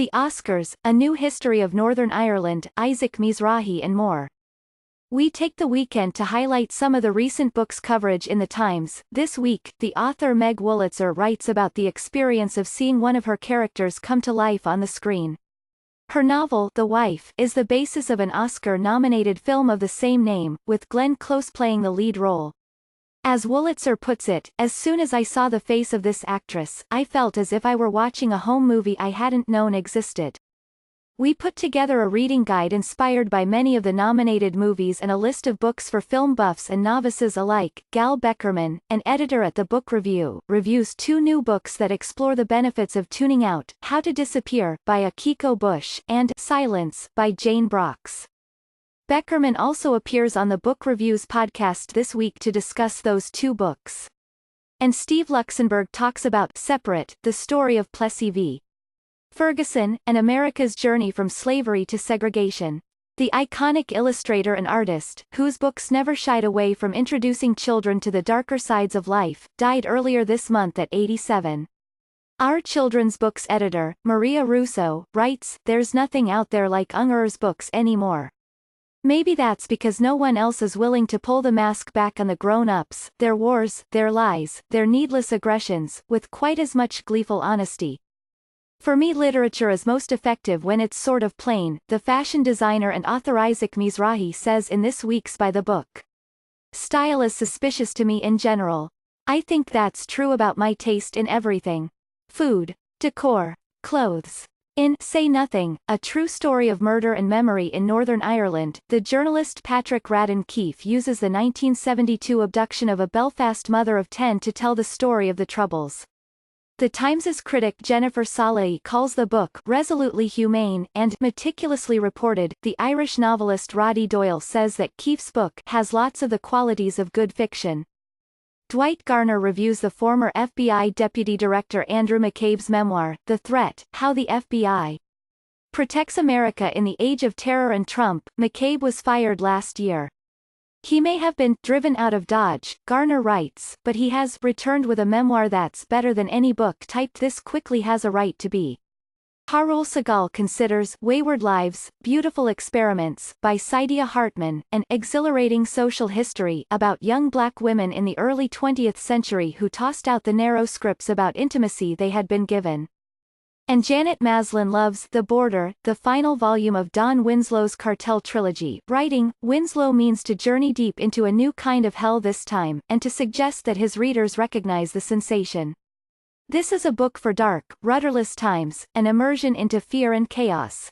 the Oscars, A New History of Northern Ireland, Isaac Mizrahi and more. We take the weekend to highlight some of the recent books coverage in the Times. This week, the author Meg Wolitzer writes about the experience of seeing one of her characters come to life on the screen. Her novel, The Wife, is the basis of an Oscar-nominated film of the same name, with Glenn Close playing the lead role. As Wolitzer puts it, as soon as I saw the face of this actress, I felt as if I were watching a home movie I hadn't known existed. We put together a reading guide inspired by many of the nominated movies and a list of books for film buffs and novices alike. Gal Beckerman, an editor at The Book Review, reviews 2 new books that explore the benefits of tuning out: How to Disappear, by Akiko Bush, and Silence, by Jane Brox. Beckerman also appears on the Book Reviews podcast this week to discuss those 2 books. And Steve Luxenberg talks about Separate, the story of Plessy v. Ferguson, and America's journey from slavery to segregation. The iconic illustrator and artist, whose books never shied away from introducing children to the darker sides of life, died earlier this month at 87. Our children's books editor, Maria Russo, writes, "There's nothing out there like Unger's books anymore. Maybe that's because no one else is willing to pull the mask back on the grown-ups, their wars, their lies, their needless aggressions, with quite as much gleeful honesty. For me, literature is most effective when it's sort of plain," the fashion designer and author Isaac Mizrahi says in this week's By the Book. "Style is suspicious to me in general. I think that's true about my taste in everything. Food, decor, clothes." In Say Nothing, a true story of murder and memory in Northern Ireland, the journalist Patrick Radden Keefe uses the 1972 abduction of a Belfast mother of 10 to tell the story of the Troubles. The Times's critic Jennifer Salahi calls the book resolutely humane and meticulously reported. The Irish novelist Roddy Doyle says that Keefe's book has lots of the qualities of good fiction. Dwight Garner reviews the former FBI Deputy Director Andrew McCabe's memoir, The Threat: How the FBI Protects America in the Age of Terror and Trump. McCabe was fired last year. He may have been driven out of Dodge, Garner writes, but he has returned with a memoir that's better than any book typed this quickly has a right to be. Harul Segal considers Wayward Lives, Beautiful Experiments, by Saidiya Hartman, an exhilarating social history about young black women in the early 20th century who tossed out the narrow scripts about intimacy they had been given. And Janet Maslin loves The Border, the final volume of Don Winslow's Cartel trilogy, writing, "Winslow means to journey deep into a new kind of hell this time, and to suggest that his readers recognize the sensation. This is a book for dark, rudderless times, an immersion into fear and chaos."